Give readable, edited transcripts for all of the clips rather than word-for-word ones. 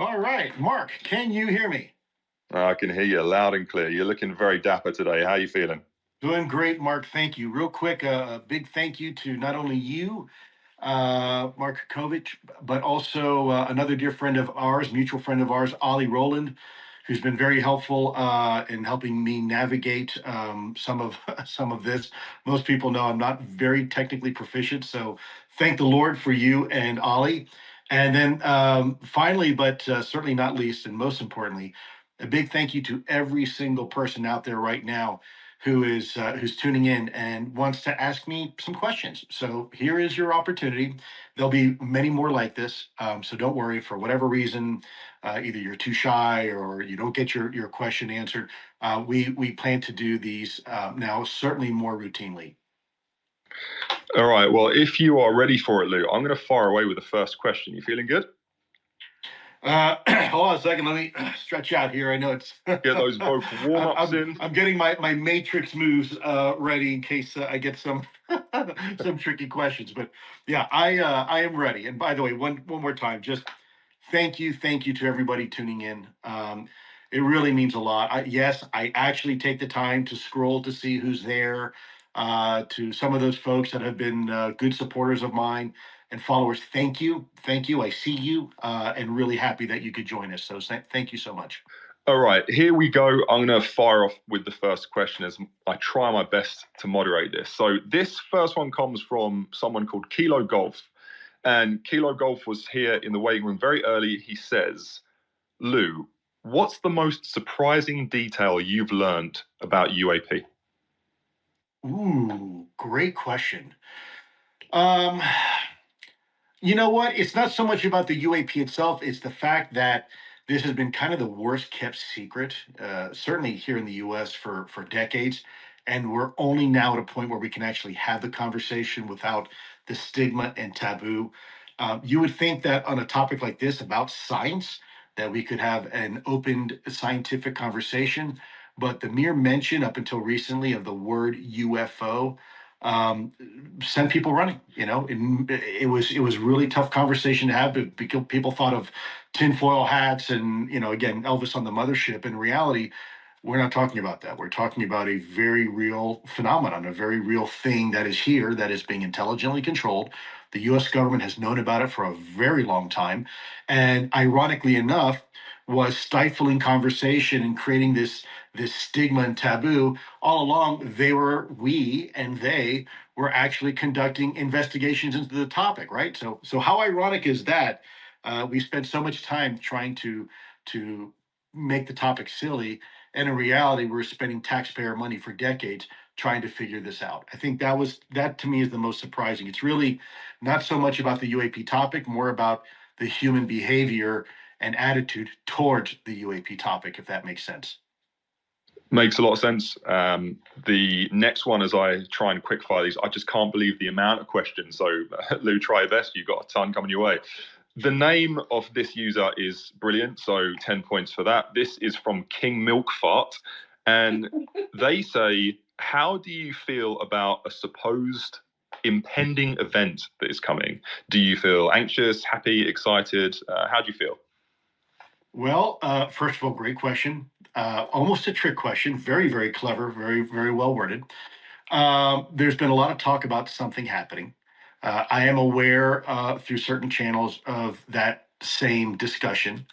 All right, Mark, can you hear me? I can hear you loud and clear. You're looking very dapper today. How are you feeling? Doing great, Mark. Thank you. Real quick, a big thank you to not only you, Mark Kovic, but also another dear friend of ours, mutual friend of ours, Ollie Rowland, who's been very helpful in helping me navigate some of some of this. Most people know I'm not very technically proficient, so thank the Lord for you and Ollie. And then finally, but certainly not least, and most importantly, a big thank you to every single person out there right now who's tuning in and wants to ask me some questions. So here is your opportunity. There'll be many more like this. So don't worry. For whatever reason, either you're too shy or you don't get your question answered. We plan to do these now certainly more routinely. All right. Well, if you are ready for it, Lou, I'm going to fire away with the first question. You feeling good? Hold on a second. Let me stretch out here. I know it's Get those vocal warm-ups in. I'm getting my matrix moves ready in case I get some some tricky questions. But yeah, I am ready. And by the way, one more time, just thank you to everybody tuning in. It really means a lot. Yes, I actually take the time to scroll to see who's there. To some of those folks that have been good supporters of mine and followers, thank you. I see you, and really happy that you could join us. So thank you so much. All right, here we go. I'm going to fire off with the first question as I try my best to moderate this. So this first one comes from someone called Kilo Golf. And Kilo Golf was here in the waiting room very early. He says, Lou, what's the most surprising detail you've learned about UAP? Ooh, great question. Um, You know what? It's not so much about the UAP itself. It's the fact that this has been kind of the worst kept secret, certainly here in the US for decades. And we're only now at a point where we can actually have the conversation without the stigma and taboo. You would think that on a topic like this about science, that we could have an open scientific conversation. But the mere mention up until recently of the word UFO um, sent people running. You know, it was really tough conversation to have because people thought of tinfoil hats and again Elvis on the mothership. In reality, we're not talking about that. We're talking about a very real phenomenon, a very real thing that is here that is being intelligently controlled. The U.S. government has known about it for a very long time, and ironically enough, was stifling conversation and creating this stigma and taboo all along. We and they were actually conducting investigations into the topic, right? So how ironic is that? We spent so much time trying to make the topic silly, and in reality, we're spending taxpayer money for decades trying to figure this out. I think that to me is the most surprising. It's really not so much about the UAP topic, more about the human behavior and attitude towards the UAP topic, if that makes sense. Makes a lot of sense. The next one, as I try and quickfire these, I just can't believe the amount of questions. So, Lou, try your best. You've got a ton coming your way. The name of this user is brilliant. So, 10 points for that. This is from King Milkfart. And they say, how do you feel about a supposed impending event that is coming? Do you feel anxious, happy, excited? How do you feel? Well, first of all, great question. Almost a trick question. Very, very clever. Very, very well worded. There's been a lot of talk about something happening. I am aware through certain channels of that same discussion.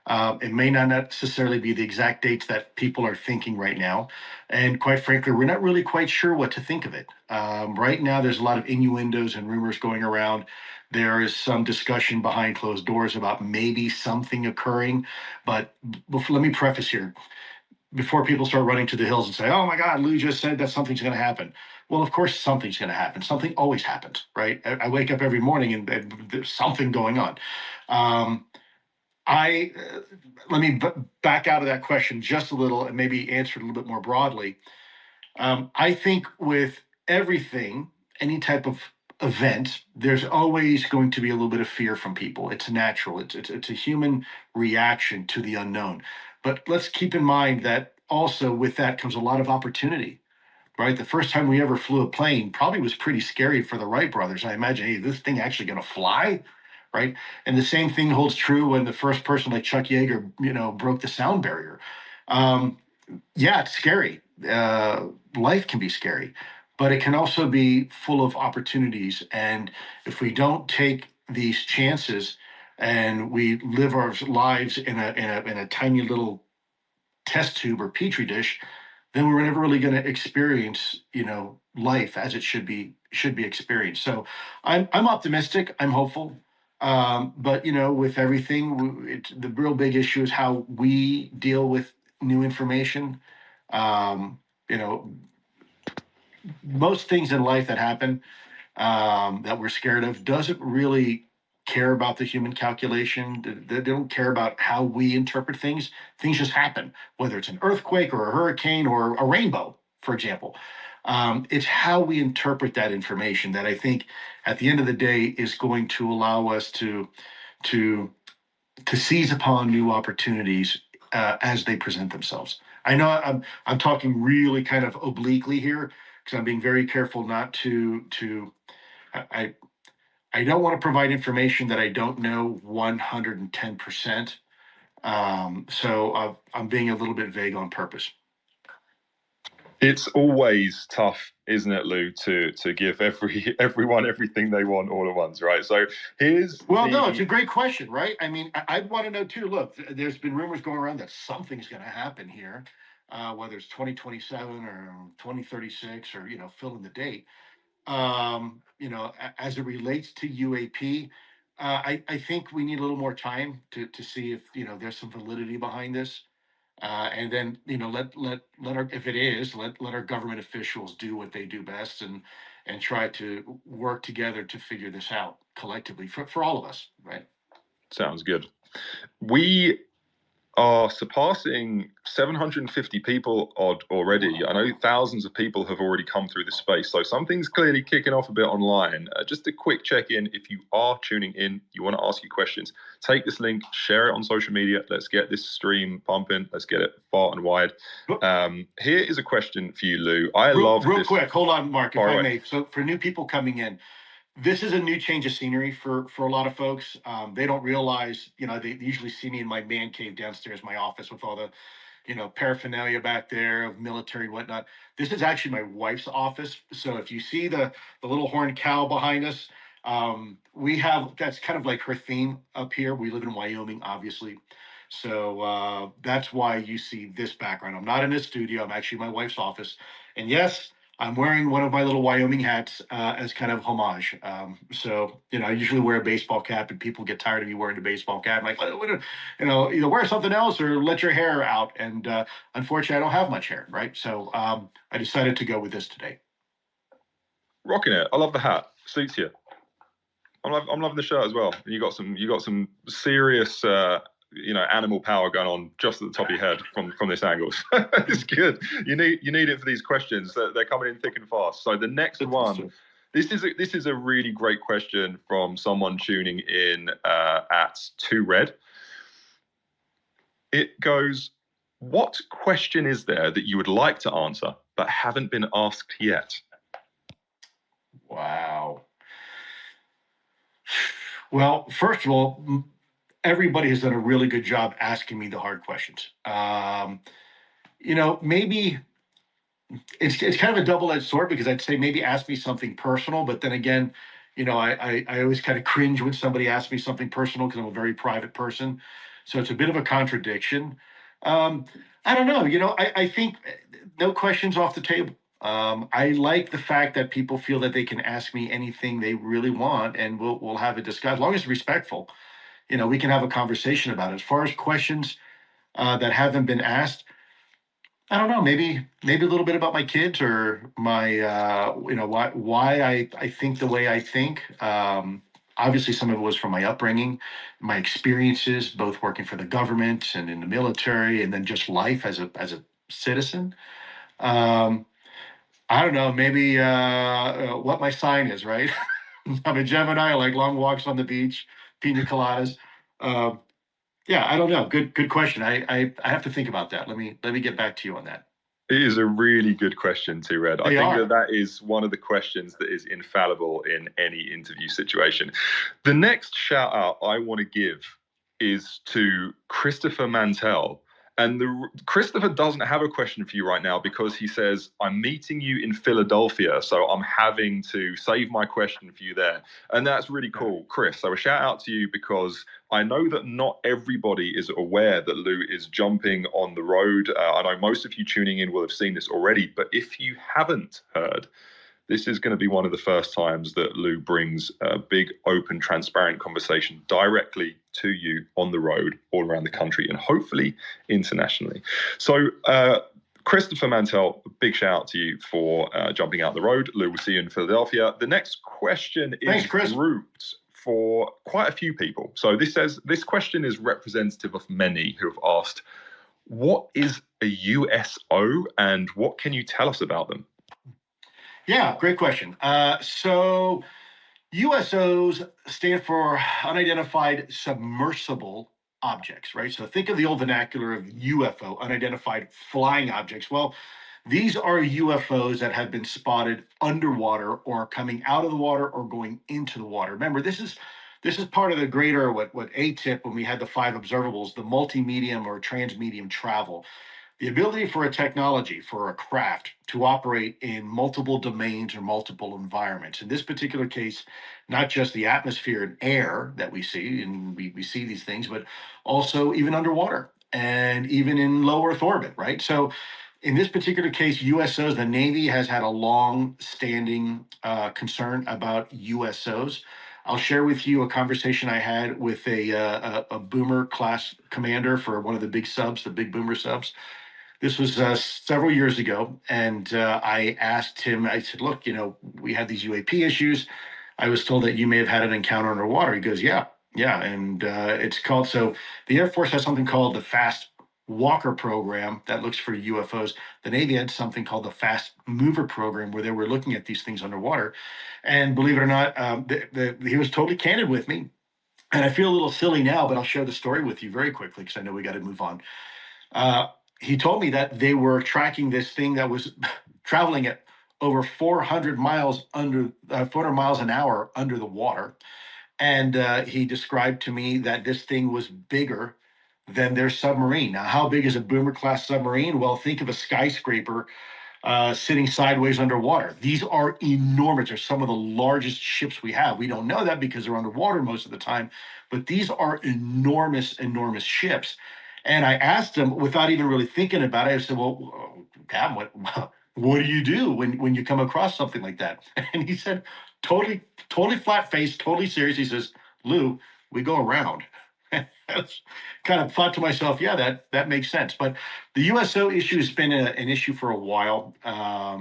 It may not necessarily be the exact dates that people are thinking right now. And quite frankly, we're not really quite sure what to think of it. Right now, there's a lot of innuendos and rumors going around. There is some discussion behind closed doors about maybe something occurring. But let me preface here before people start running to the hills and say, "Oh my God, Lou just said that something's going to happen." Well, of course, something's going to happen. Something always happens, right? I wake up every morning and there's something going on. Um, I Let me back out of that question just a little and maybe answer it a little bit more broadly. I think with everything, any type of event, there's always going to be a little bit of fear from people. It's natural. It's a human reaction to the unknown. But let's keep in mind that also with that comes a lot of opportunity, right? The first time we ever flew a plane probably was pretty scary for the Wright brothers. I imagine, hey, this thing actually going to fly, right? And the same thing holds true when the first person like Chuck Yeager, broke the sound barrier. Um, yeah, it's scary. Life can be scary, but it can also be full of opportunities. And if we don't take these chances and we live our lives in a tiny little test tube or petri dish, then we're never really going to experience, life as it should be experienced. So I'm optimistic. I'm hopeful. But with everything, the real big issue is how we deal with new information. Um, you know, Most things in life that happen that we're scared of doesn't really care about the human calculation. They don't care about how we interpret things. Things just happen, whether it's an earthquake or a hurricane or a rainbow, for example. It's how we interpret that information that I think, at the end of the day, is going to allow us to to seize upon new opportunities as they present themselves. I know I'm talking really kind of obliquely here because I'm being very careful not to I I don't want to provide information that I don't know 110%. So I'm being a little bit vague on purpose. It's always tough, isn't it, Lou, to give everyone everything they want all at once, right? So here's Well, no, it's a the great question, right? I mean, I'd want to know too. Look, there's been rumors going around that something's going to happen here, whether it's 2027 or 2036 or fill in the date. As it relates to UAP, I think we need a little more time to see if there's some validity behind this. And then let our, if it is, let our government officials do what they do best, and try to work together to figure this out collectively for all of us, right? sounds good. We are surpassing 750 people odd already. I know thousands of people have already come through the space, so something's clearly kicking off a bit online. Just a quick check in: if you are tuning in, you want to ask your questions, take this link, share it on social media. Let's get this stream pumping. Let's get it far and wide. Here is a question for you, Lou. I love Real this. quick, hold on, Mark, if Far I away. may. So for new people coming in, this is a new change of scenery for a lot of folks. They don't realize, they usually see me in my man cave downstairs, my office, with all the paraphernalia back there of military and whatnot. This is actually my wife's office. So if you see the little horned cow behind us, we have, that's kind of like her theme up here. We live in Wyoming, obviously. So that's why you see this background. I'm not in a studio. I'm actually in my wife's office. And yes, I'm wearing one of my little Wyoming hats as kind of homage. So, I usually wear a baseball cap, and people get tired of me wearing a baseball cap. I'm like, either wear something else or let your hair out. And unfortunately, I don't have much hair, right? So I decided to go with this today. Rocking it. I love the hat. Suits you. I'm loving the shirt as well. You got some serious animal power going on just at the top of your head from this angle. It's good. You need it for these questions. They're coming in thick and fast. So the next one, this is a really great question from someone tuning in at 2Red. It goes, what question is there that you would like to answer but haven't been asked yet? Wow. Well, first of all, everybody has done a really good job asking me the hard questions. Maybe it's kind of a double-edged sword, because I'd say maybe ask me something personal, but then again, I always kind of cringe when somebody asks me something personal because I'm a very private person. So it's a bit of a contradiction. Um, I don't know. I think no questions off the table. I like the fact that people feel that they can ask me anything they really want, and we'll have a discussion as long as it's respectful. We can have a conversation about it. As far as questions that haven't been asked, I don't know. Maybe a little bit about my kids, or my why I think the way I think. Obviously, some of it was from my upbringing, my experiences, both working for the government and in the military, and then just life as a citizen. Um, I don't know. Maybe what my sign is. Right. I'm a Gemini. I like long walks on the beach, pina coladas. Um, yeah, I don't know. Good question. I have to think about that. Let me get back to you on that. It is a really good question too, Red. I They think are. that is one of the questions that is infallible in any interview situation. The next shout out I want to give is to Christopher Mantell. And Christopher doesn't have a question for you right now because he says, I'm meeting you in Philadelphia, so I'm having to save my question for you there. And that's really cool, Chris. So a shout out to you because I know that not everybody is aware that Lou is jumping on the road. I know most of you tuning in will have seen this already, but if you haven't heard, this is going to be one of the first times that Lou brings a big, open, transparent conversation directly to you on the road, all around the country, and hopefully internationally. So, Christopher Mantell, big shout out to you for jumping out the road. Lou, we'll see you in Philadelphia. The next question is grouped for quite a few people. So this question is representative of many who have asked, what is a USO and what can you tell us about them? Yeah, great question. So USOs stand for unidentified submersible objects, right? So think of the old vernacular of UFO, unidentified flying objects. Well, these are UFOs that have been spotted underwater or coming out of the water or going into the water. Remember, this is part of the greater what ATIP when we had the five observables, the multi-medium or transmedium travel. The ability for a technology, for a craft to operate in multiple domains or multiple environments. In this particular case, not just the atmosphere and air that we see, and we see these things, but also even underwater and even in low Earth orbit, right? So in this particular case, USOs, the Navy has had a long standing concern about USOs. I'll share with you a conversation I had with a boomer class commander for one of the big subs, the big boomer subs. This was several years ago, and I asked him. I said, "Look, we had these UAP issues. I was told that you may have had an encounter underwater." He goes, "Yeah, yeah," and it's called. So the Air Force has something called the Fast Walker program that looks for UFOs. The Navy had something called the Fast Mover program where they were looking at these things underwater. And believe it or not, he was totally candid with me. And I feel a little silly now, but I'll share the story with you very quickly because I know we got to move on. Uh, he told me that they were tracking this thing that was traveling at over 400 miles 400 miles an hour under the water. And he described to me that this thing was bigger than their submarine. Now, how big is a boomer class submarine? Well, think of a skyscraper sitting sideways underwater. These are enormous. They're some of the largest ships we have. We don't know that because they're underwater most of the time, but these are enormous, enormous ships. And I asked him without even really thinking about it. I said, "Well, Cam, what do you do when you come across something like that?" And he said, totally, totally flat faced, totally serious. He says, "Lou, we go around." That's kind of thought to myself, yeah, that makes sense. But the USO issue has been an issue for a while.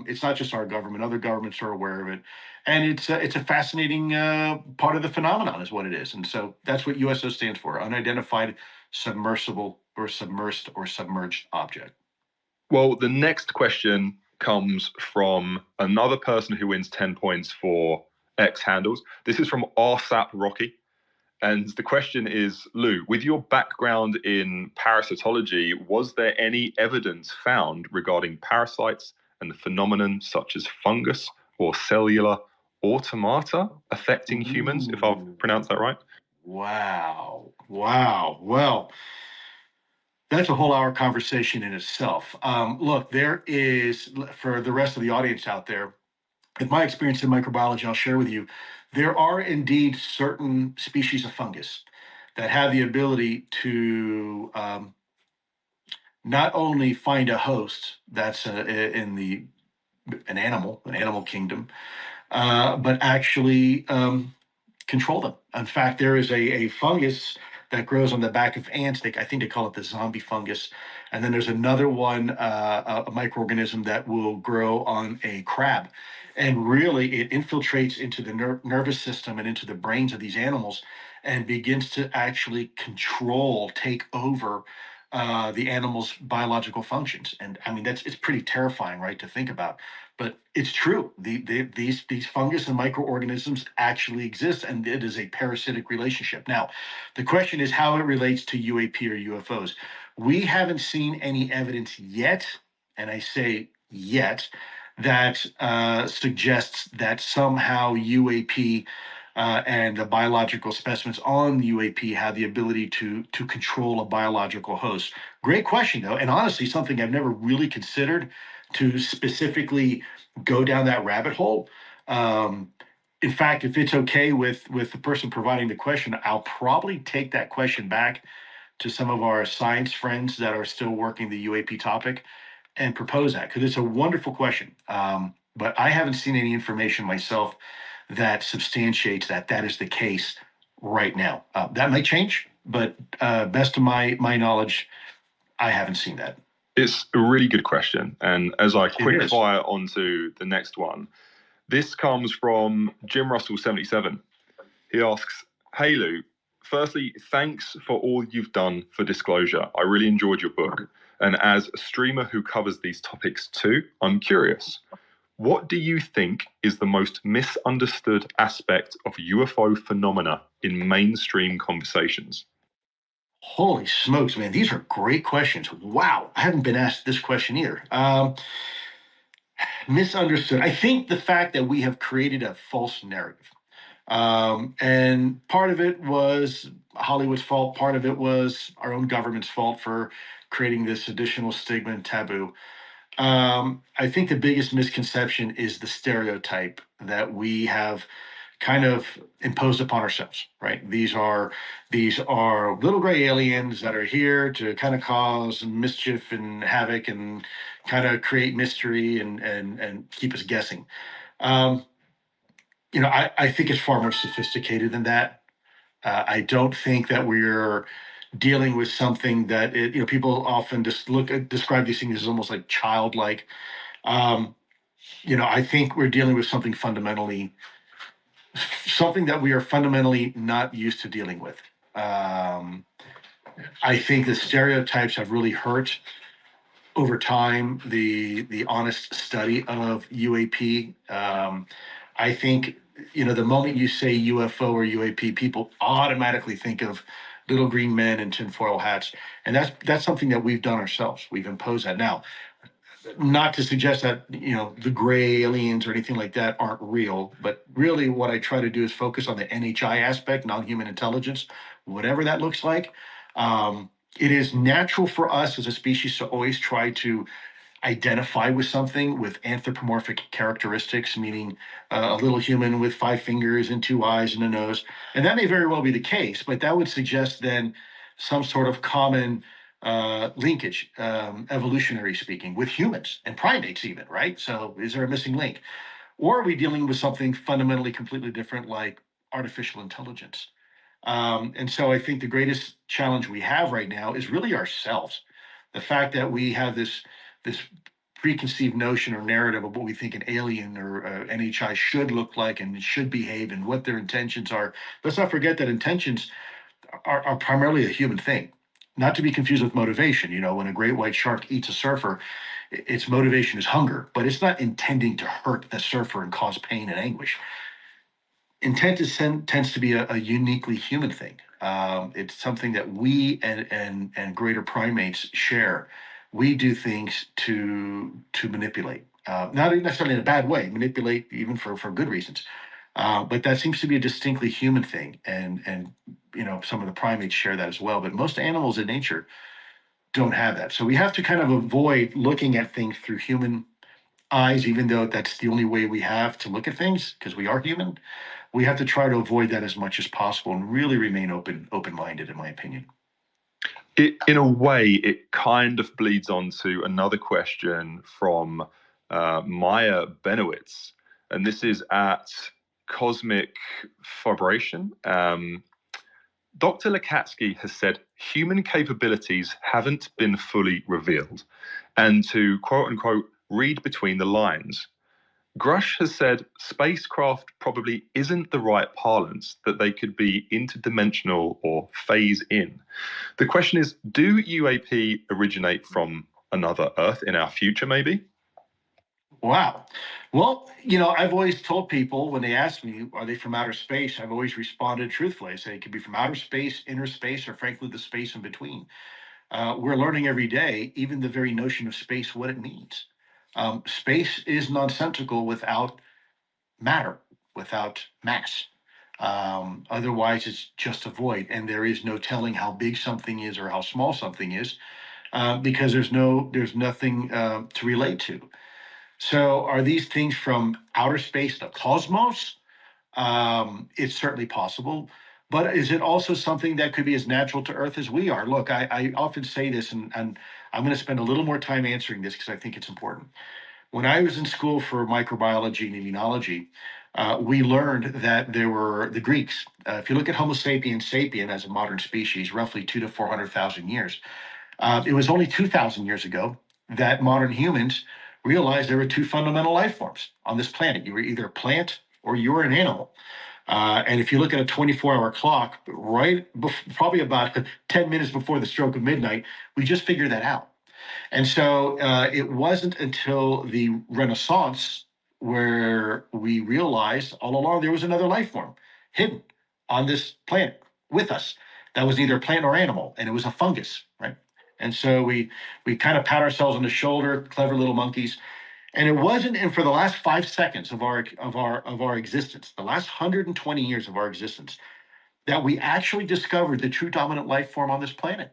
It's not just our government; other governments are aware of it, and it's a fascinating part of the phenomenon, is what it is. And so that's what USO stands for: unidentified, submersible, or submerged object. Well, the next question comes from another person who wins 10 points for X handles. This is from RSAP Rocky. And the question is, Lou, with your background in parasitology, was there any evidence found regarding parasites and the phenomenon such as fungus or cellular automata affecting humans, if I've pronounced that right? Wow. Wow. Well, that's a whole hour conversation in itself. Look, there is, for the rest of the audience out there, with my experience in microbiology, I'll share with you, there are indeed certain species of fungus that have the ability to not only find a host that's in the an animal kingdom, but actually control them. In fact, there is a fungus that grows on the back of ants. I think they call it the zombie fungus. And then there's another one, a microorganism that will grow on a crab. And really, it infiltrates into the nervous system and into the brains of these animals and begins to actually control, take over the animal's biological functions. And I mean, it's pretty terrifying, right, to think about. But it's true. These fungus and microorganisms actually exist, and it is a parasitic relationship. Now, the question is how it relates to UAP or UFOs. We haven't seen any evidence yet, and I say yet, that suggests that somehow UAP and the biological specimens on the UAP have the ability to control a biological host. Great question, though, and honestly, something I've never really considered to specifically go down that rabbit hole. Um, in fact, if it's okay with the person providing the question, I'll probably take that question back to some of our science friends that are still working the UAP topic and propose that because it's a wonderful question. But I haven't seen any information myself that substantiates that that is the case right now. That might change, but best of my knowledge, I haven't seen that. It's a really good question. And as I It quick is. fire onto the next one, this comes from Jim Russell77. He asks, "Hey Lou, firstly, thanks for all you've done for disclosure. I really enjoyed your book. And as a streamer who covers these topics too, I'm curious. What do you think is the most misunderstood aspect of UFO phenomena in mainstream conversations?" Holy smokes, man! These are great questions. Wow, I haven't been asked this question either. Misunderstood. I think the fact that we have created a false narrative. And part of it was Hollywood's fault. Part of it was our own government's fault for creating this additional stigma and taboo. I think the biggest misconception is the stereotype that we have kind of imposed upon ourselves. Right? These are little gray aliens that are here to kind of cause mischief and havoc and kind of create mystery and keep us guessing. Um, I think it's far more sophisticated than that. I don't think that we're dealing with something that people often just describe these things as almost like childlike. Um, I think we're dealing with something that we are fundamentally not used to dealing with. Um, I think the stereotypes have really hurt over time the honest study of UAP. I think the moment you say UFO or UAP, people automatically think of little green men in tinfoil hats, and that's something that we've done ourselves. We've imposed that. Now, not to suggest that the gray aliens or anything like that aren't real, but really what I try to do is focus on the NHI aspect, non-human intelligence, whatever that looks like. It is natural for us as a species to always try to identify with something with anthropomorphic characteristics, meaning a little human with 5 fingers and 2 eyes and a nose. And that may very well be the case, but that would suggest then some sort of common linkage, evolutionary speaking, with humans and primates, even, right? So is there a missing link? Or are we dealing with something fundamentally completely different like artificial intelligence? And so I think the greatest challenge we have right now is really ourselves. The fact that we have this preconceived notion or narrative of what we think an alien or NHI should look like and should behave and what their intentions are. Let's not forget that intentions are primarily a human thing, not to be confused with motivation. When a great white shark eats a surfer, its motivation is hunger, but it's not intending to hurt the surfer and cause pain and anguish. Tends to be a uniquely human thing. It's something that we and greater primates share. We do things to manipulate, not necessarily in a bad way. Manipulate even for good reasons, but that seems to be a distinctly human thing. And some of the primates share that as well. But most animals in nature don't have that. So we have to kind of avoid looking at things through human eyes, even though that's the only way we have to look at things because we are human. We have to try to avoid that as much as possible and really remain open-minded, in my opinion. In a way, it kind of bleeds on to another question from Maya Benowitz, and this is at Cosmic Vibration. Dr. Lakatsky has said human capabilities haven't been fully revealed, and to quote unquote read between the lines. Grush has said spacecraft probably isn't the right parlance, that they could be interdimensional or phase in. The question is, do UAP originate from another Earth in our future, maybe? Wow. Well, I've always told people when they ask me, are they from outer space? I've always responded truthfully. I say it could be from outer space, inner space, or frankly, the space in between. We're learning every day, even the very notion of space, what it means. Space is nonsensical without matter, without mass. Otherwise, it's just a void, and there is no telling how big something is or how small something is, because there's nothing to relate to. So, are these things from outer space, the cosmos? It's certainly possible, but is it also something that could be as natural to Earth as we are? Look, I often say this, and I'm going to spend a little more time answering this because I think it's important. When I was in school for microbiology and immunology, we learned that there were the Greeks. If you look at Homo sapiens sapien as a modern species, roughly 2 to 400,000 years, it was only 2,000 years ago that modern humans realized there were two fundamental life forms on this planet. You were either a plant or you were an animal. And if you look at a 24-hour clock, probably about 10 minutes before the stroke of midnight, we just figured that out. And so it wasn't until the Renaissance where we realized all along there was another life form hidden on this planet with us that was neither a plant or animal, and it was a fungus, right? And so we kind of pat ourselves on the shoulder, clever little monkeys. And it wasn't, and for the last 5 seconds of our existence, the last 120 years of our existence, that we actually discovered the true dominant life form on this planet.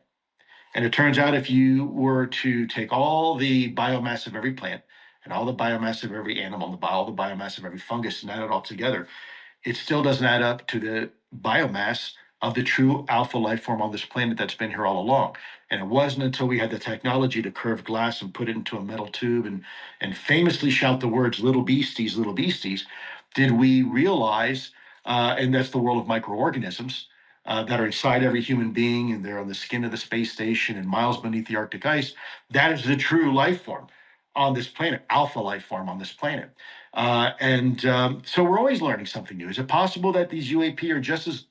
And it turns out if you were to take all the biomass of every plant and all the biomass of every animal, and all the biomass of every fungus, and add it all together, it still doesn't add up to the biomass of the true alpha life form on this planet that's been here all along. And it wasn't until we had the technology to curve glass and put it into a metal tube and famously shout the words little beasties, did we realize, and that's the world of microorganisms that are inside every human being, and they're on the skin of the space station and miles beneath the Arctic ice. That is the true life form on this planet, alpha life form on this planet. So we're always learning something new. Is it possible that these UAP are just as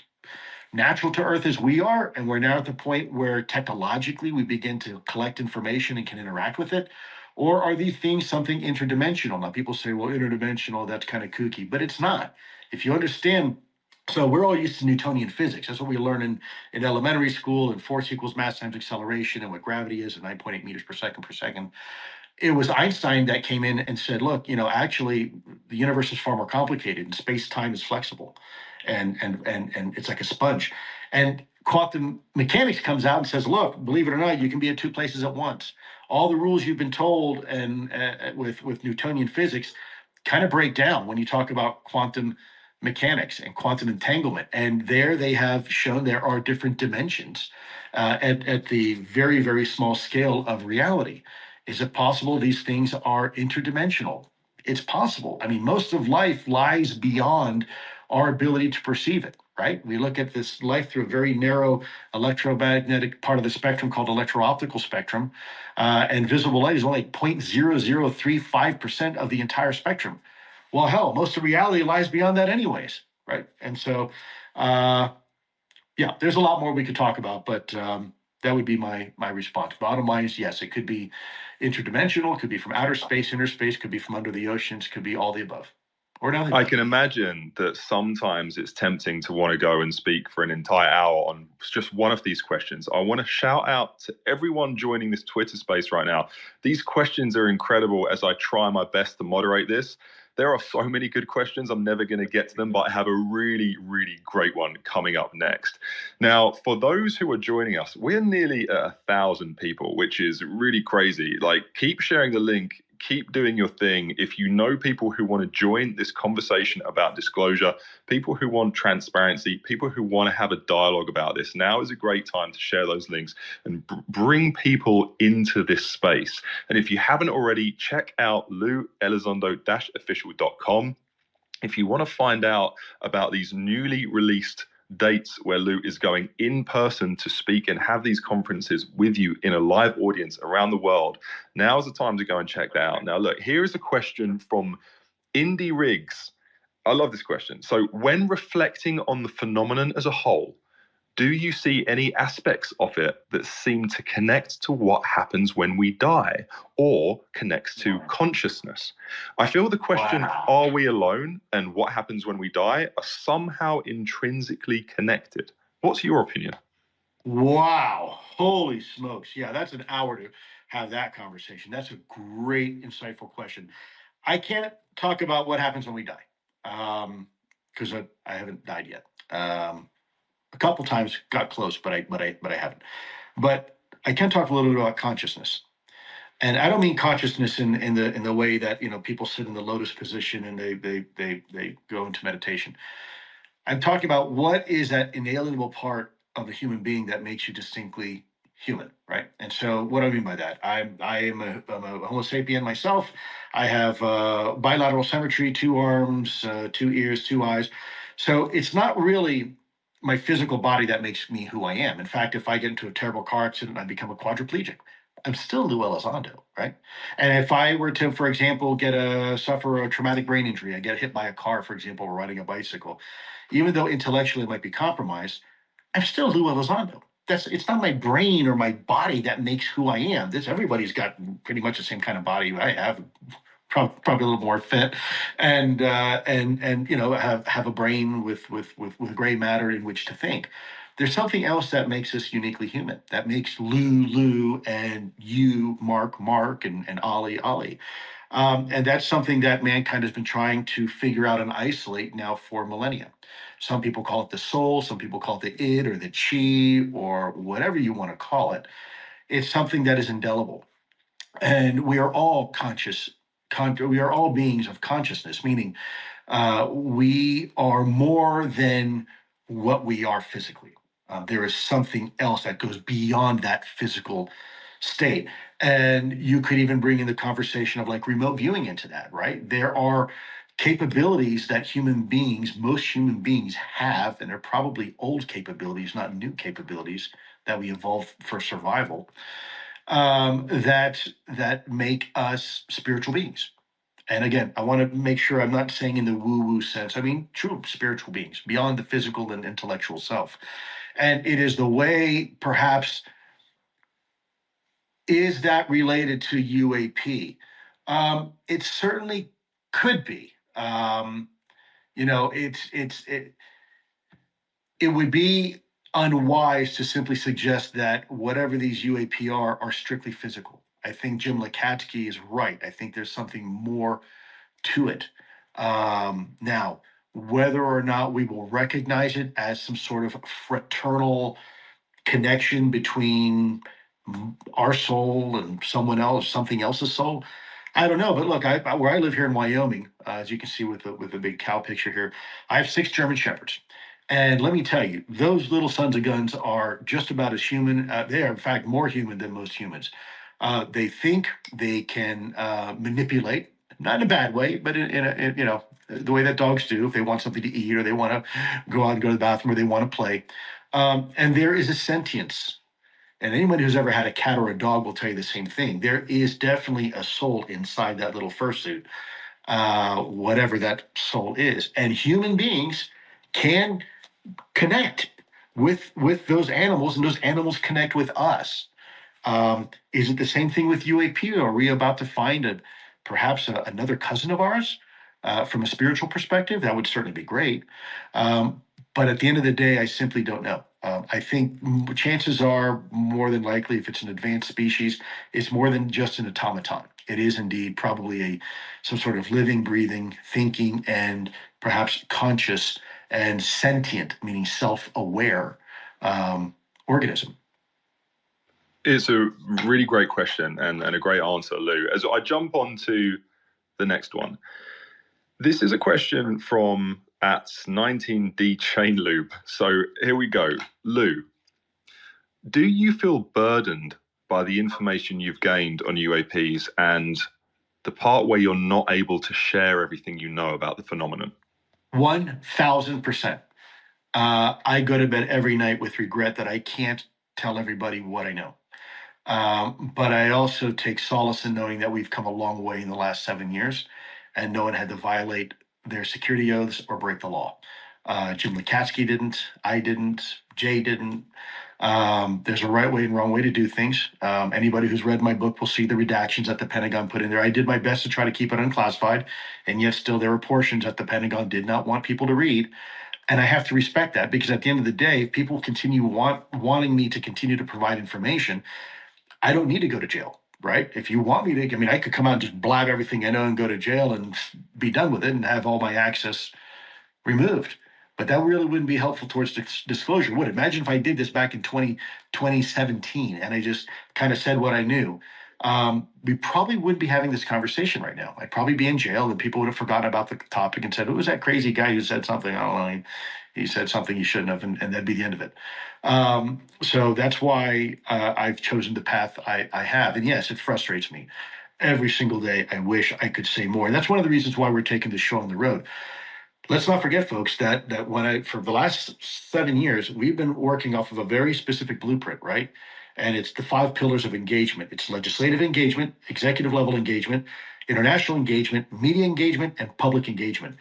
natural to Earth as we are, and we're now at the point where technologically we begin to collect information and can interact with it? Or are these things something interdimensional? Now, people say, well, interdimensional, that's kind of kooky, but it's not. If you understand, so we're all used to Newtonian physics. That's what we learn in elementary school, and force equals mass times acceleration, and what gravity is at 9.8 meters per second. It was Einstein that came in and said, look, actually the universe is far more complicated and space-time is flexible and it's like a sponge. And quantum mechanics comes out and says, look, believe it or not, you can be at two places at once. All the rules you've been told and with Newtonian physics kind of break down when you talk about quantum mechanics and quantum entanglement. And there they have shown there are different dimensions at the very, very small scale of reality. Is it possible these things are interdimensional? It's possible. I mean, most of life lies beyond our ability to perceive it, right? We look at this life through a very narrow electromagnetic part of the spectrum called electro-optical spectrum, and visible light is only 0.0035% of the entire spectrum. Well, hell, most of reality lies beyond that anyways, right? And so, yeah, there's a lot more we could talk about, but that would be my response. Bottom line is yes, it could be interdimensional, could be from outer space, inner space, could be from under the oceans, could be all the above, or none of the I above. can imagine that sometimes it's tempting to want to go and speak for an entire hour on just one of these questions. I want to shout out to everyone joining this Twitter space right now. These questions are incredible as I try my best to moderate this. There are so many good questions. I'm never going to get to them, but I have a really, really great one coming up next. Now, for those who are joining us, we're nearly at 1,000 people, which is really crazy. Like, keep sharing the link, keep doing your thing. If you know people who want to join this conversation about disclosure, people who want transparency, people who want to have a dialogue about this, now is a great time to share those links and bring people into this space. And if you haven't already, check out louelizondo-official.com. If you want to find out about these newly released dates where Lou is going in person to speak and have these conferences with you in a live audience around the world, now is the time to go and check that out. Now, look, here is a question from Indy Riggs. I love this question. So, when reflecting on the phenomenon as a whole, do you see any aspects of it that seem to connect to what happens when we die or connects to consciousness? I feel the question, Wow. are we alone and what happens when we die, are somehow intrinsically connected. What's your opinion? Wow. Holy smokes. Yeah, that's an hour to have that conversation. That's a great, insightful question. I can't talk about what happens when we die, because I haven't died yet. A couple times got close, but I haven't. But I can talk a little bit about consciousness, and I don't mean consciousness in the way that people sit in the lotus position and they go into meditation. I'm talking about what is that inalienable part of the human being that makes you distinctly human, right? And so, what do I mean by that? I'm a Homo sapien myself. I have bilateral symmetry, two arms, two ears, two eyes. So it's not really my physical body that makes me who I am. In fact, if I get into a terrible car accident, I become a quadriplegic. I'm still Lou Elizondo, right? And if I were to, for example, suffer a traumatic brain injury, I get hit by a car, for example, or riding a bicycle, even though intellectually it might be compromised, I'm still Lou Elizondo. It's not my brain or my body that makes who I am. This Everybody's got pretty much the same kind of body I have, probably a little more fit, and have a brain with gray matter in which to think. There's something else that makes us uniquely human. That makes Lou, and you, Mark, and Ollie. And that's something that mankind has been trying to figure out and isolate now for millennia. Some people call it the soul, some people call it the id or the chi or whatever you want to call it. It's something that is indelible. And we are all we are all beings of consciousness, meaning we are more than what we are physically. There is something else that goes beyond that physical state. And you could even bring in the conversation of like remote viewing into that, right? There are capabilities that most human beings have, and they're probably old capabilities, not new capabilities that we evolved for survival, that make us spiritual beings. And again, I want to make sure I'm not saying in the woo-woo sense. I mean true spiritual beings beyond the physical and intellectual self. And it is the way, perhaps, is that related to UAP? It certainly could be. You know, it would be unwise to simply suggest that whatever these UAP are strictly physical. I think Jim Lakatsky is right. I think there's something more to it. Now, whether or not we will recognize it as some sort of fraternal connection between our soul and something else's soul, I don't know. But look, where I live here in Wyoming, as you can see with the big cow picture here, I have 6 German Shepherds. And let me tell you, those little sons of guns are just about as human. They are, in fact, more human than most humans. They think, they can manipulate, not in a bad way, but the way that dogs do. If they want something to eat, or they want to go out and go to the bathroom, or they want to play, and there is a sentience. And anyone who's ever had a cat or a dog will tell you the same thing. There is definitely a soul inside that little fursuit, whatever that soul is. And human beings can connect with those animals, and those animals connect with us. Is it the same thing with UAP? Are we about to find perhaps another cousin of ours from a spiritual perspective? That would certainly be great. But at the end of the day, I simply don't know. I think chances are, more than likely, if it's an advanced species, it's more than just an automaton. It is indeed probably some sort of living, breathing, thinking, and perhaps conscious and sentient, meaning self-aware organism. It's a really great question and a great answer, Lou. As I jump on to the next one, this is a question from at 19D Chain Loop. So here we go. Lou, do you feel burdened by the information you've gained on UAPs and the part where you're not able to share everything you know about the phenomenon? 1,000%. I go to bed every night with regret that I can't tell everybody what I know. But I also take solace in knowing that we've come a long way in the last 7 years, and no one had to violate their security oaths or break the law. Jim Lakatsky didn't. I didn't. Jay didn't. There's a right way and wrong way to do things. Anybody who's read my book will see the redactions that the Pentagon put in there. I did my best to try to keep it unclassified, and yet still there were portions that the Pentagon did not want people to read. And I have to respect that, because at the end of the day, if people continue wanting me to continue to provide information, I don't need to go to jail, right? If you want me to, I mean, I could come out and just blab everything I know and go to jail and be done with it and have all my access removed. But that really wouldn't be helpful towards disclosure, would it? Imagine if I did this back in 2017 and I just kind of said what I knew. We probably wouldn't be having this conversation right now. I'd probably be in jail and people would have forgotten about the topic and said, who was that crazy guy who said something? I don't know. He said something he shouldn't have, and that'd be the end of it. So that's why I've chosen the path I have. And yes, it frustrates me. Every single day, I wish I could say more. And that's one of the reasons why we're taking this show on the road. Let's not forget, folks, that when for the last 7 years, we've been working off of a very specific blueprint, right? And it's the 5 pillars of engagement. It's legislative engagement, executive level engagement, international engagement, media engagement, and public engagement.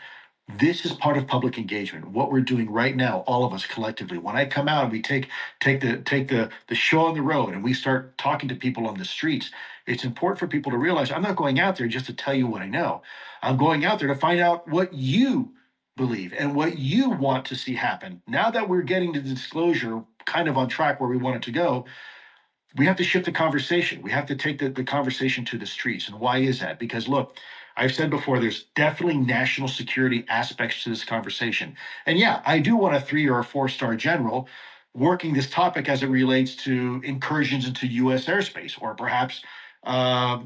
This is part of public engagement. What we're doing right now, all of us collectively. When I come out and we take the show on the road and we start talking to people on the streets, it's important for people to realize I'm not going out there just to tell you what I know. I'm going out there to find out what you believe and what you want to see happen. Now that we're getting to the disclosure kind of on track where we want it to go, we have to shift the conversation. We have to take the conversation to the streets. And why is that? Because look, I've said before, there's definitely national security aspects to this conversation. And yeah, I do want a 3 or a 4-star general working this topic as it relates to incursions into US airspace, or perhaps uh,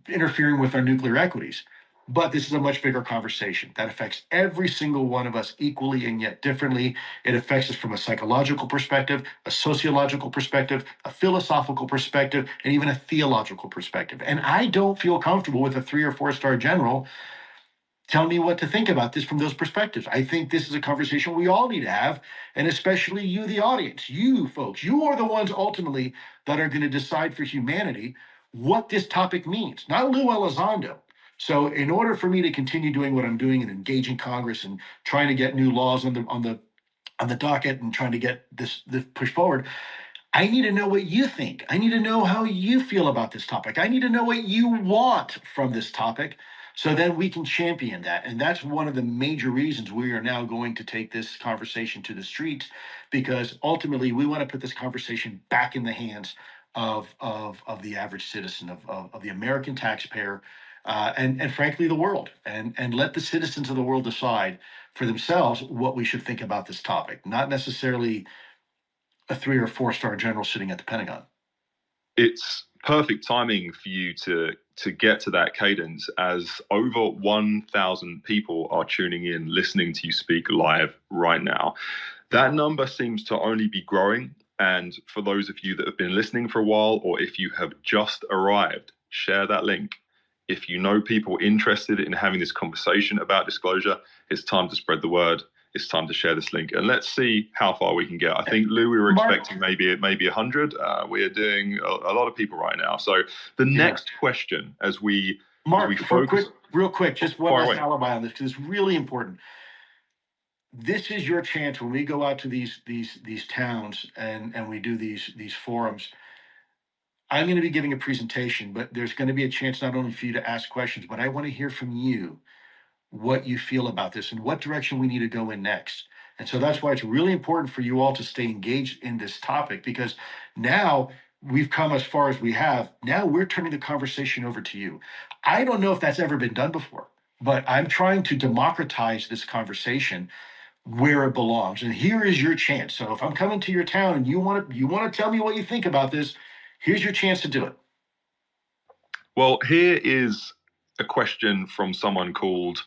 interfering with our nuclear equities. But this is a much bigger conversation that affects every single one of us equally and yet differently. It affects us from a psychological perspective, a sociological perspective, a philosophical perspective, and even a theological perspective. And I don't feel comfortable with a 3 or 4-star general telling me what to think about this from those perspectives. I think this is a conversation we all need to have, and especially you, the audience, you folks, you are the ones ultimately that are going to decide for humanity what this topic means, not Lou Elizondo. So, in order for me to continue doing what I'm doing and engaging Congress and trying to get new laws on the docket and trying to get this push forward, I need to know what you think. I need to know how you feel about this topic. I need to know what you want from this topic so then we can champion that. And that's one of the major reasons we are now going to take this conversation to the streets, because ultimately we want to put this conversation back in the hands of the average citizen, of the American taxpayer, and frankly, the world, and let the citizens of the world decide for themselves what we should think about this topic, not necessarily a 3 or 4-star general sitting at the Pentagon. It's perfect timing for you to get to that cadence, as over 1,000 people are tuning in, listening to you speak live right now. That number seems to only be growing. And for those of you that have been listening for a while, or if you have just arrived, share that link. If you know people interested in having this conversation about disclosure, it's time to spread the word. It's time to share this link, and let's see how far we can get. I think, Lou, we were Mark, expecting maybe 100. We are doing a lot of people right now. So the next question, as we Mark, focus, real quick, just one far last away. alibi on this because it's really important. This is your chance when we go out to these towns and we do these forums. I'm going to be giving a presentation, but there's going to be a chance not only for you to ask questions, but I want to hear from you what you feel about this and what direction we need to go in next. And so that's why it's really important for you all to stay engaged in this topic, because now we've come as far as we have. Now we're turning the conversation over to you. I don't know if that's ever been done before, but I'm trying to democratize this conversation where it belongs. And here is your chance. So if I'm coming to your town and you want to tell me what you think about this, here's your chance to do it. Well, here is a question from someone called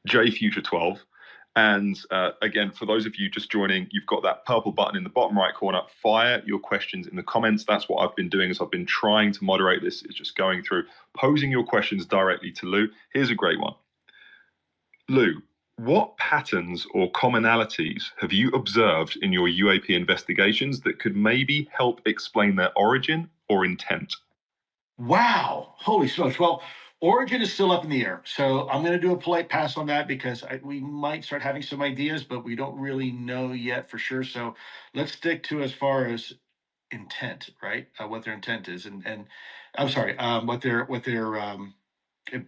JFuture12. And again, for those of you just joining, you've got that purple button in the bottom right corner. Fire your questions in the comments. That's what I've been doing as I've been trying to moderate this, is just going through, posing your questions directly to Lou. Here's a great one. Lou, what patterns or commonalities have you observed in your UAP investigations that could maybe help explain their origin or intent? Wow, holy smokes. Well, origin is still up in the air. So I'm going to do a polite pass on that because we might start having some ideas, but we don't really know yet for sure. So let's stick to as far as intent, right? What their intent is, and I'm sorry, what their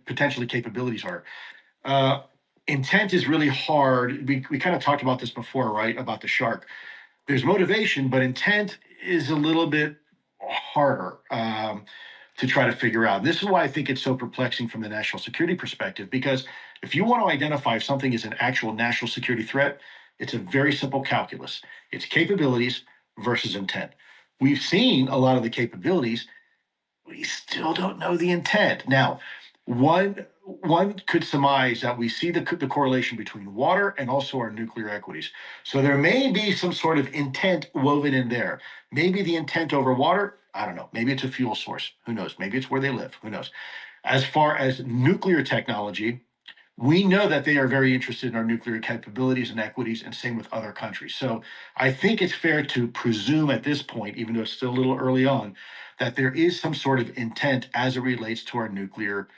potentially capabilities are. Uh, intent is really hard. We kind of talked about this before, right? About the shark. There's motivation, but intent is a little bit harder to try to figure out. This is why I think it's so perplexing from the national security perspective, because if you want to identify if something is an actual national security threat, it's a very simple calculus. It's capabilities versus intent. We've seen a lot of the capabilities, we still don't know the intent. Now, one could surmise that we see the correlation between water and also our nuclear equities. So there may be some sort of intent woven in there. Maybe the intent over water, I don't know. Maybe it's a fuel source. Who knows? Maybe it's where they live. Who knows? As far as nuclear technology, we know that they are very interested in our nuclear capabilities and equities, and same with other countries. So I think it's fair to presume at this point, even though it's still a little early on, that there is some sort of intent as it relates to our nuclear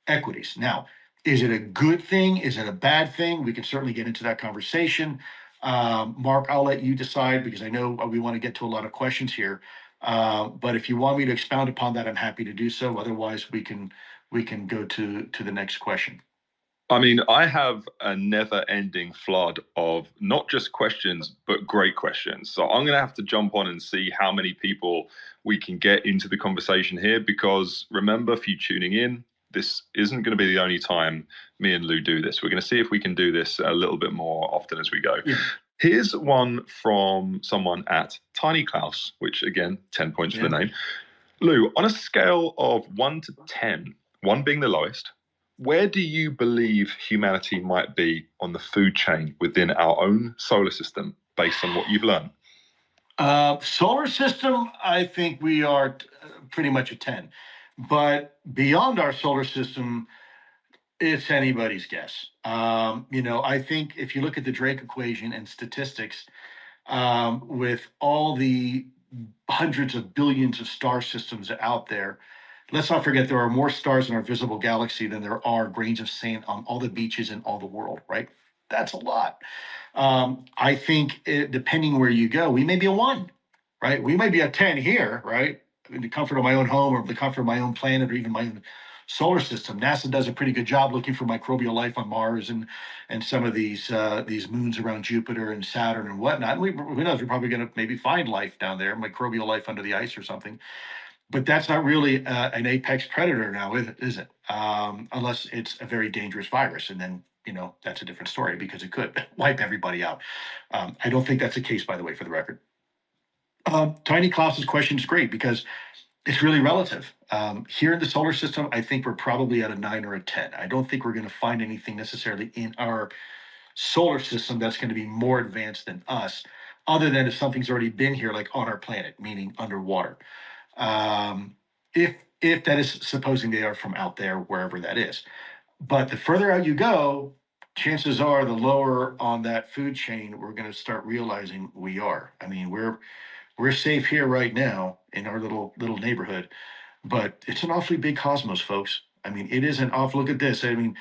equities. Now, is it a good thing? Is it a bad thing? We can certainly get into that conversation. Mark, I'll let you decide because I know we want to get to a lot of questions here. But if you want me to expound upon that, I'm happy to do so. Otherwise, we can go to the next question. I mean, I have a never ending flood of not just questions, but great questions. So I'm going to have to jump on and see how many people we can get into the conversation here. Because remember, for you tuning in, this isn't going to be the only time me and Lou do this. We're going to see if we can do this a little bit more often as we go. Yeah. Here's one from someone at Tiny Klaus, which again, 10 points for the name. Lou, on a scale of 1 to 10, 1 being the lowest, where do you believe humanity might be on the food chain within our own solar system based on what you've learned? Solar system, I think we are pretty much a 10. But beyond our solar system, it's anybody's guess. I think if you look at the Drake equation and statistics, with all the hundreds of billions of star systems out there, let's not forget there are more stars in our visible galaxy than there are grains of sand on all the beaches in all the world, right? That's a lot. I think depending where you go, we may be a 1, right? We may be a 10 here, right? In the comfort of my own home or the comfort of my own planet or even my own solar system. NASA does a pretty good job looking for microbial life on Mars and some of these moons around Jupiter and Saturn and whatnot. Who knows? We're probably going to maybe find life down there, microbial life under the ice or something. But that's not really an apex predator now, is it? Unless it's a very dangerous virus, and then that's a different story because it could wipe everybody out. I don't think that's the case, by the way, for the record. Tiny Klaus's question is great because it's really relative. Here in the solar system, I think we're probably at a 9 or a 10. I don't think we're going to find anything necessarily in our solar system that's going to be more advanced than us, other than if something's already been here, like on our planet, meaning underwater. Um, if that is supposing they are from out there, wherever that is. But the further out you go, chances are the lower on that food chain we're going to start realizing we are. I mean, we're safe here right now in our little neighborhood, but it's an awfully big cosmos, folks. I mean, it is an awful look at this. I mean,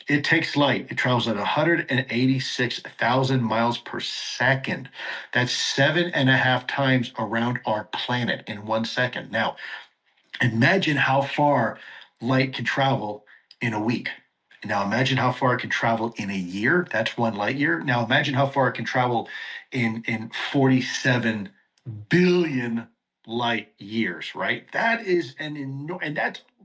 it takes light. It travels at 186,000 miles per second. That's 7.5 times around our planet in 1 second. Now, imagine how far light can travel in a week. Now imagine how far it can travel in a year. That's 1 light year. Now imagine how far it can travel in 47 billion light years, right? That is and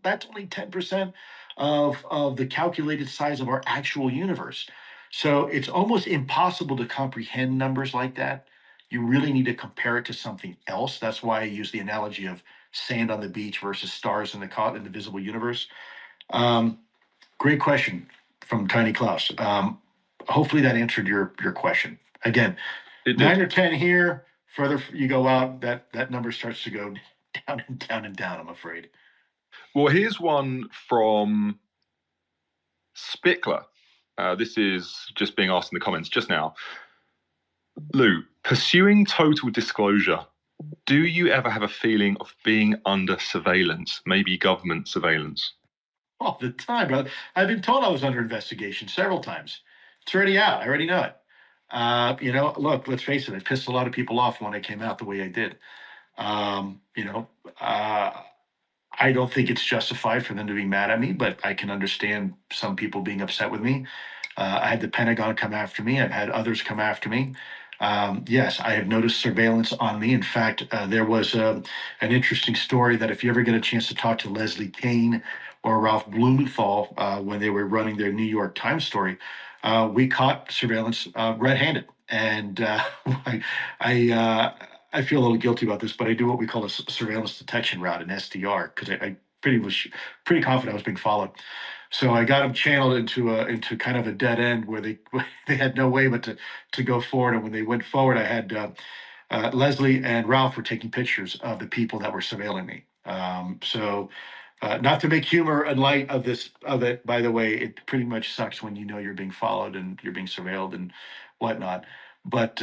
that's only 10% of the calculated size of our actual universe. So it's almost impossible to comprehend numbers like that. You really need to compare it to something else. That's why I use the analogy of sand on the beach versus stars in the visible universe. Um, Great question from Tiny Klaus. Hopefully that answered your question. Again, It 9 did. or 10 here. Further you go out, that number starts to go down and down and down, I'm afraid. Well, here's one from Spickler. This is just being asked in the comments just now. Lou, pursuing total disclosure, do you ever have a feeling of being under surveillance, maybe government surveillance? All the time, brother. I've been told I was under investigation several times. It's already out. I already know it. Look, let's face it. I pissed a lot of people off when I came out the way I did. Um, you know, uh, I don't think it's justified for them to be mad at me, but I can understand some people being upset with me. I had the Pentagon come after me. I've had others come after me. Yes, I have noticed surveillance on me. In fact, there was an interesting story that if you ever get a chance to talk to Leslie Kean or Ralph Blumenthal when they were running their New York Times story, we caught surveillance red-handed, and I, uh, I feel a little guilty about this, but I do what we call a surveillance detection route, an SDR, because I pretty confident I was being followed. So I got them channeled into kind of a dead end where they they had no way but to go forward. And when they went forward, I had Leslie and Ralph were taking pictures of the people that were surveilling me. Not to make humor in light of this of it, by the way, it pretty much sucks when you know you're being followed and you're being surveilled and whatnot. But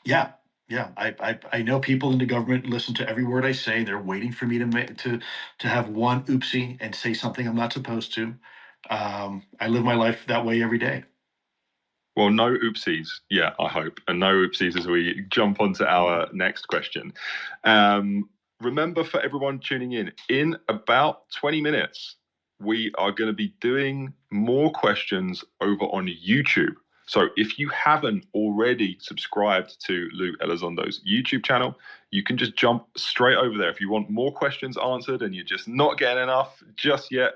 yeah, yeah, I know people in the government listen to every word I say. They're waiting for me to have one oopsie and say something I'm not supposed to. I live my life that way every day. Well, no oopsies. Yeah, I hope. And no oopsies as we jump onto our next question. Remember, for everyone tuning in about 20 minutes, we are going to be doing more questions over on YouTube. So if you haven't already subscribed to Lou Elizondo's YouTube channel, you can just jump straight over there. If you want more questions answered and you're just not getting enough just yet,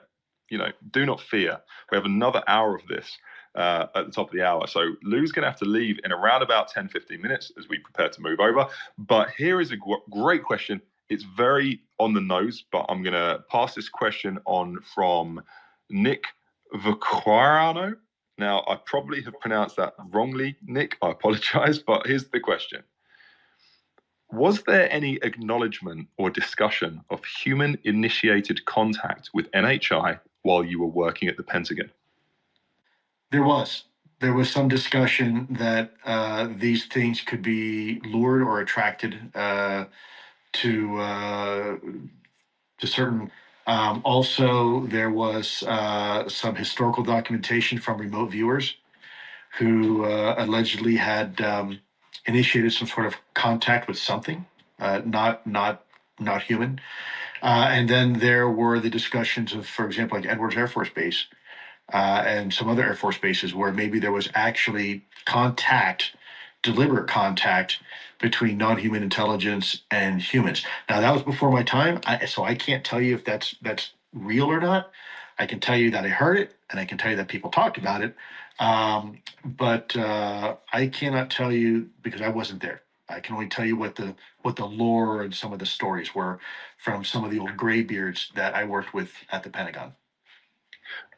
do not fear. We have another hour of this at the top of the hour. So Lou's going to have to leave in around about 10, 15 minutes as we prepare to move over. But here is a great question. It's very on the nose, but I'm going to pass this question on from Nick Vaquarano. Now, I probably have pronounced that wrongly, Nick. I apologize, but here's the question. Was there any acknowledgement or discussion of human-initiated contact with NHI while you were working at the Pentagon? There was. There was some discussion that these things could be lured or attracted to certain. Also, there was some historical documentation from remote viewers who allegedly had initiated some sort of contact with something, not human. And then there were the discussions of, for example, like Edwards Air Force Base and some other Air Force bases where maybe there was actually contact, deliberate contact between non-human intelligence and humans. Now that was before my time, so I can't tell you if that's real or not. I can tell you that I heard it, and I can tell you that people talked about it, but I cannot tell you because I wasn't there. I can only tell you what the lore and some of the stories were from some of the old graybeards that I worked with at the Pentagon.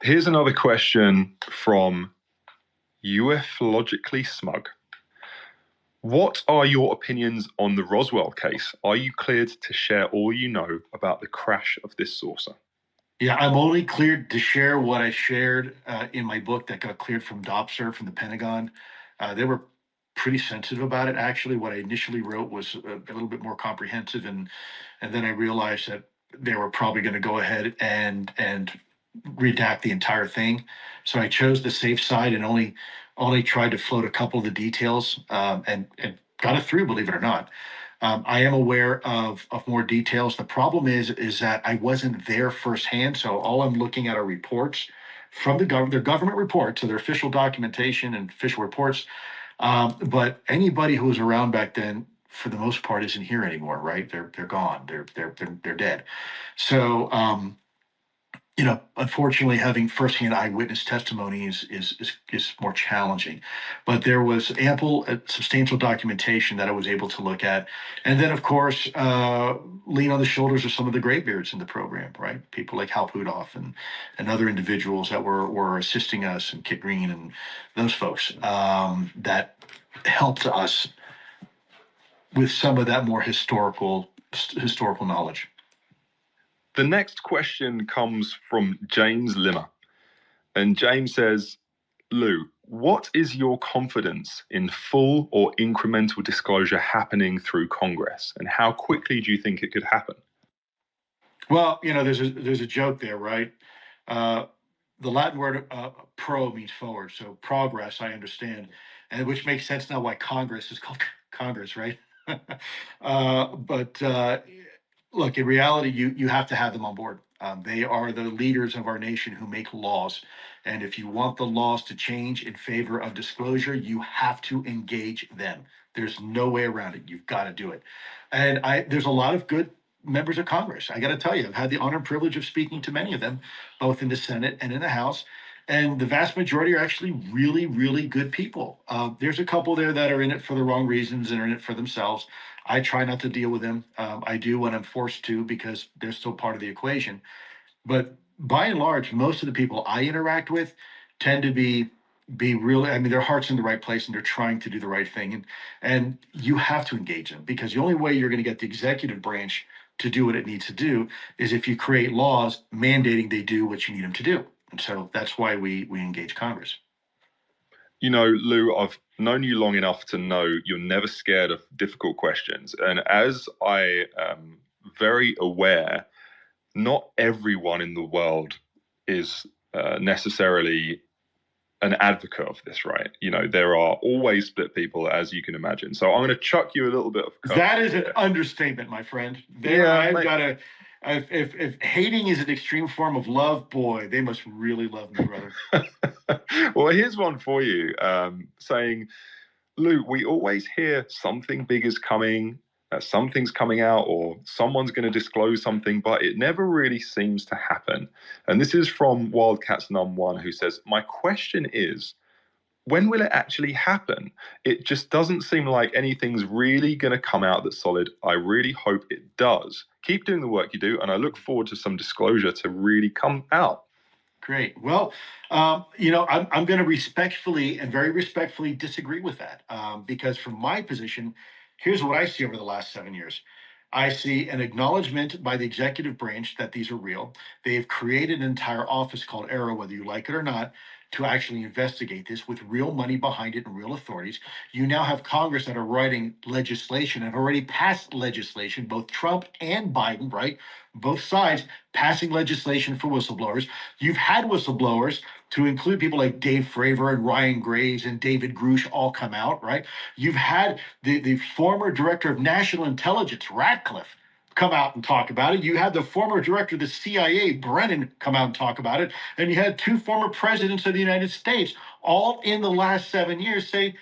Here's another question from ufologically smug. What are your opinions on the Roswell case? Are you cleared to share all you know about the crash of this saucer? Yeah, I'm only cleared to share what I shared in my book that got cleared from DOPSR from the Pentagon. They were pretty sensitive about it. Actually, what I initially wrote was a little bit more comprehensive, and then I realized that they were probably going to go ahead and redact the entire thing. So I chose the safe side and only tried to float a couple of the details and got it through. Believe it or not. I am aware of more details. The problem is that I wasn't there firsthand, so all I'm looking at are reports from their government reports, so their official documentation and official reports. But anybody who was around back then, for the most part, isn't here anymore, right? They're gone. They're dead. So unfortunately, having firsthand eyewitness testimony is more challenging. But there was ample, substantial documentation that I was able to look at, and then of course lean on the shoulders of some of the graybeards in the program, right? People like Hal Puthoff and other individuals that were assisting us, and Kit Green and those folks that helped us with some of that more historical knowledge. The next question comes from James Limmer. And James says, Lou, what is your confidence in full or incremental disclosure happening through Congress? And how quickly do you think it could happen? Well, there's a joke there, right? Uh, the Latin word pro means forward, so progress, I understand, and which makes sense now why Congress is called Congress, right? But Look, in reality, you have to have them on board. They are the leaders of our nation who make laws, and if you want the laws to change in favor of disclosure, you have to engage them. There's no way around it. You've got to do it. And there's a lot of good members of Congress. I got to tell you, I've had the honor and privilege of speaking to many of them, both in the Senate and in the House. And the vast majority are actually really, really good people. There's a couple there that are in it for the wrong reasons and are in it for themselves. I try not to deal with them. I do when I'm forced to because they're still part of the equation. But by and large, most of the people I interact with tend to be really. I mean, their heart's in the right place and they're trying to do the right thing. And you have to engage them because the only way you're going to get the executive branch to do what it needs to do is if you create laws mandating they do what you need them to do. And so that's why we engage Congress. You know, Lou, I've known you long enough to know you're never scared of difficult questions. And as I am very aware, not everyone in the world is necessarily an advocate of this, right? You know, there are always split people, as you can imagine. So I'm going to chuck you a little bit of That is an understatement, my friend. There, yeah, I've mate. got to. If hating is an extreme form of love, boy, they must really love me, brother. Well, here's one for you, saying, Lou, we always hear something big is coming, something's coming out, or someone's going to disclose something, but it never really seems to happen. And this is from Wildcats Num One, who says, my question is, when will it actually happen? It just doesn't seem like anything's really going to come out that's solid. I really hope it does. Keep doing the work you do, and I look forward to some disclosure to really come out. Great. Well, I'm going to respectfully and very respectfully disagree with that because, from my position, here's what I see over the last 7 years. I see an acknowledgement by the executive branch that these are real. They've created an entire office called Arrow, whether you like it or not, to actually investigate this with real money behind it and real authorities. You now have Congress that are writing legislation and have already passed legislation, both Trump and Biden, right? Both sides passing legislation for whistleblowers. You've had whistleblowers to include people like Dave Fravor and Ryan Graves and David Grush all come out, right? You've had the former director of national intelligence, Ratcliffe, come out and talk about it. You had the former director of the CIA, Brennan, come out and talk about it. And you had two former presidents of the United States, all in the last 7 years, say,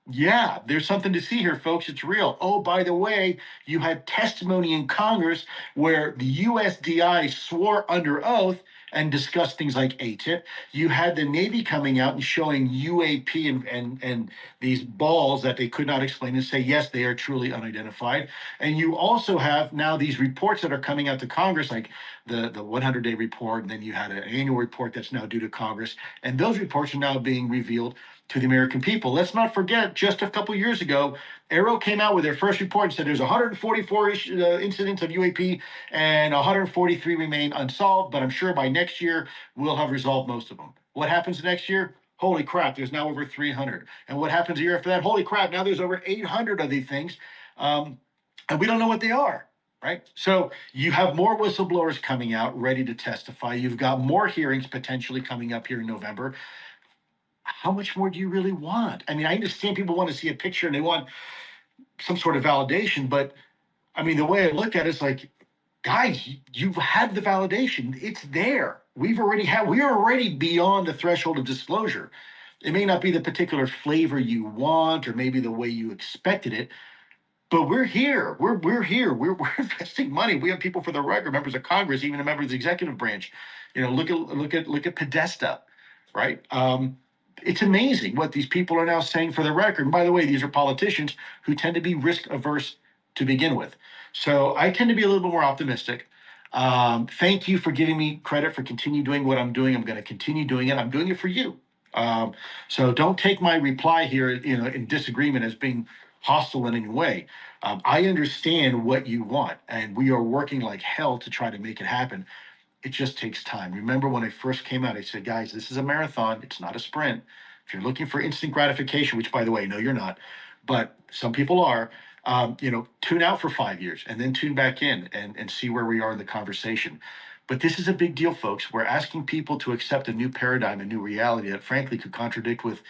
yeah, there's something to see here, folks. It's real. Oh, by the way, you had testimony in Congress where the USDI swore under oath and discussed things like ATIP. You had the Navy coming out and showing UAP and these balls that they could not explain and say, yes, they are truly unidentified. And you also have now these reports that are coming out to Congress, like the 100-day report, and then you had an annual report that's now due to Congress. And those reports are now being revealed to the American people. Let's not forget, just a couple years ago, Arrow came out with their first report and said there's 144 incidents of UAP and 143 remain unsolved, but I'm sure by next year we'll have resolved most of them. What happens next year? Holy crap, there's now over 300. And what happens a year after that? Holy crap, now there's over 800 of these things. And we don't know what they are. Right. So you have more whistleblowers coming out ready to testify. You've got more hearings potentially coming up here in November. How much more do you really want? I mean, I understand people want to see a picture and they want some sort of validation, but I mean, the way I look at it is like, guys, you've had the validation. It's there. We're already beyond the threshold of disclosure. It may not be the particular flavor you want or maybe the way you expected it, but we're here. We're here. We're investing money. We have people for the record, members of Congress, even a member of the executive branch. Look at Podesta, right? It's amazing what these people are now saying for the record. And by the way, these are politicians who tend to be risk averse to begin with. So I tend to be a little bit more optimistic. Thank you for giving me credit for continue doing what I'm doing. I'm going to continue doing it. I'm doing it for you. So don't take my reply here, in disagreement as being hostile in any way. I understand what you want, and we are working like hell to try to make it happen. It just takes time. Remember when I first came out, I said, guys, this is a marathon. It's not a sprint. If you're looking for instant gratification, which by the way, no, you're not, but some people are, tune out for 5 years and then tune back in and see where we are in the conversation. But this is a big deal, folks. We're asking people to accept a new paradigm, a new reality that frankly could contradict with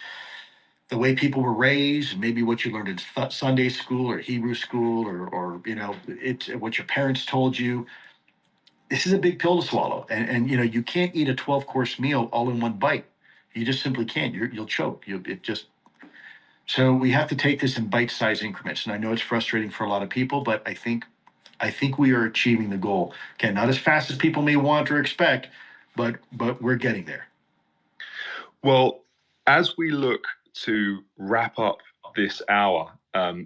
the way people were raised, maybe what you learned in Sunday school or Hebrew school, or it's what your parents told you. This is a big pill to swallow, and you can't eat a 12-course meal all in one bite. You just simply can't. You'll choke. It just So we have to take this in bite-sized increments. And I know it's frustrating for a lot of people, but I think we are achieving the goal. Again, not as fast as people may want or expect, but we're getting there. Well, as we look to wrap up this hour,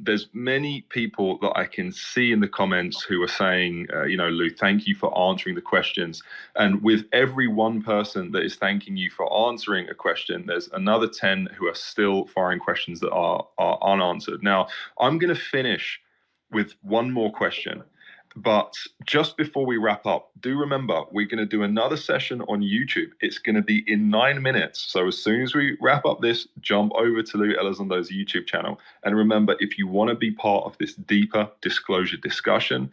there's many people that I can see in the comments who are saying, Lou, thank you for answering the questions. And with every one person that is thanking you for answering a question, there's another 10 who are still firing questions that are unanswered. Now, I'm going to finish with one more question. But just before we wrap up, do remember we're going to do another session on YouTube. It's going to be in 9 minutes. So as soon as we wrap up this, jump over to Lou Elizondo's YouTube channel. And remember, if you want to be part of this deeper disclosure discussion,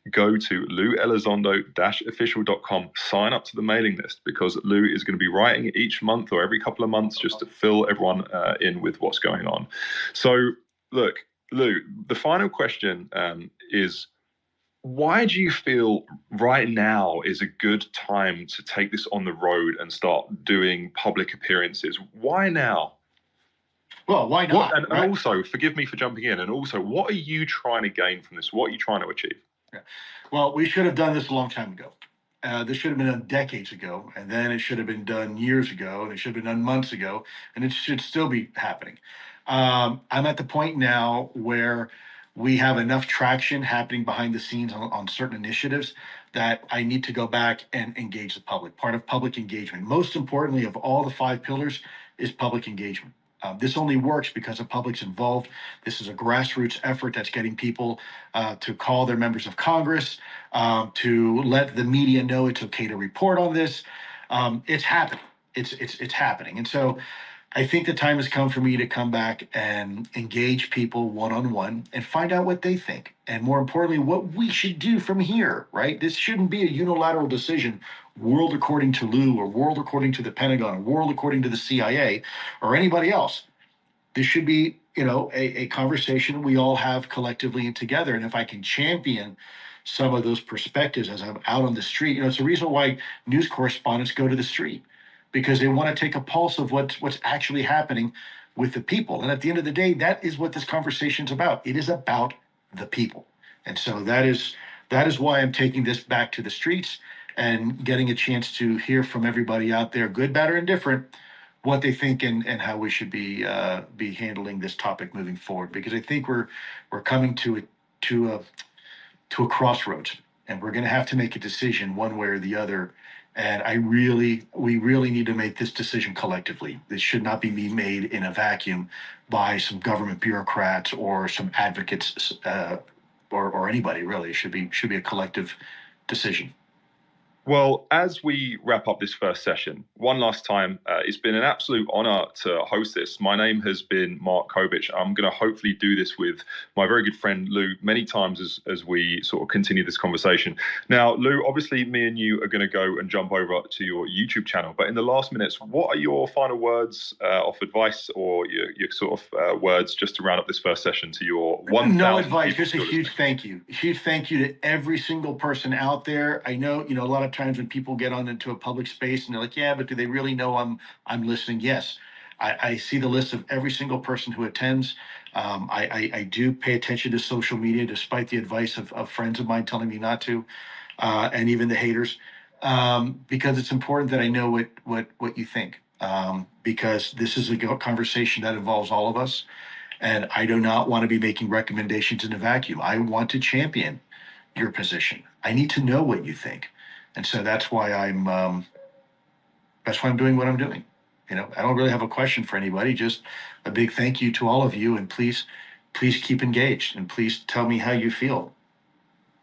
go to louelizondo-official.com, sign up to the mailing list, because Lou is going to be writing each month or every couple of months just to fill everyone in with what's going on. So look, Lou, the final question is, why do you feel right now is a good time to take this on the road and start doing public appearances? Why now? Well, why not? And also, forgive me for jumping in, and also, what are you trying to gain from this? What are you trying to achieve? Yeah. Well, we should have done this a long time ago. This should have been done decades ago, and then it should have been done years ago, and it should have been done months ago, and it should still be happening. I'm at the point now where we have enough traction happening behind the scenes on certain initiatives that I need to go back and engage the public. Part of public engagement, most importantly of all the 5 pillars, is public engagement. This only works because the public's involved. This is a grassroots effort that's getting people to call their members of Congress, to let the media know it's okay to report on this. It's happening. It's happening. And so I think the time has come for me to come back and engage people one-on-one and find out what they think. And more importantly, what we should do from here, right? This shouldn't be a unilateral decision, world according to Lou, or world according to the Pentagon, or world according to the CIA, or anybody else. This should be, a conversation we all have collectively and together. And if I can champion some of those perspectives as I'm out on the street, it's the reason why news correspondents go to the street, because they want to take a pulse of what's actually happening with the people. And at the end of the day, that is what this conversation is about. It is about the people. And so that is why I'm taking this back to the streets and getting a chance to hear from everybody out there, good, bad, or indifferent, what they think and how we should be handling this topic moving forward. Because I think we're coming to a crossroads, and we're going to have to make a decision one way or the other. And we really need to make this decision collectively. This should not be made in a vacuum by some government bureaucrats or some advocates, or anybody really. It should be a collective decision. Well, as we wrap up this first session, one last time, it's been an absolute honor to host this. My name has been Mark Kovic. I'm going to hopefully do this with my very good friend Lou many times as we sort of continue this conversation. Now, Lou, obviously me and you are going to go and jump over to your YouTube channel. But in the last minutes, what are your final words of advice, or your sort of words just to round up this first session to your 1,000 No advice, just a huge thank you. A huge thank you to every single person out there. I know, a lot of times when people get on into a public space and they're like, yeah, but do they really know I'm listening? Yes. I see the list of every single person who attends. I do pay attention to social media, despite the advice of friends of mine telling me not to, and even the haters, because it's important that I know what you think, because this is a conversation that involves all of us. And I do not want to be making recommendations in a vacuum. I want to champion your position. I need to know what you think. And so that's why I'm doing what I'm doing. I don't really have a question for anybody, just a big thank you to all of you. And please keep engaged, and please tell me how you feel.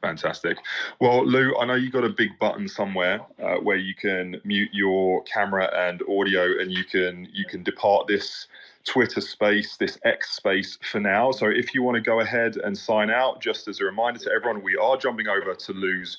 Fantastic. Well, Lou, I know you got a big button somewhere where you can mute your camera and audio, and you can depart this Twitter space, this X space for now. So if you want to go ahead and sign out, just as a reminder to everyone, we are jumping over to Lou's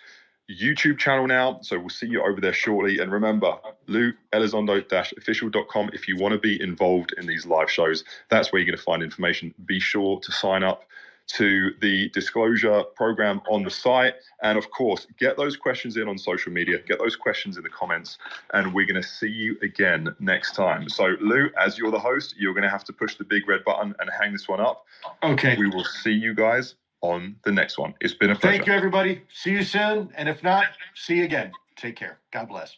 YouTube channel now. So we'll see you over there shortly. And remember, Elizondo-official.com. If you want to be involved in these live shows, that's where you're going to find information. Be sure to sign up to the disclosure program on the site. And of course, get those questions in on social media, get those questions in the comments, and we're going to see you again next time. So Lou, as you're the host, you're going to have to push the big red button and hang this one up. Okay. We will see you guys on the next one. It's been a pleasure. Thank you, everybody. See you soon. And if not, see you again. Take care. God bless.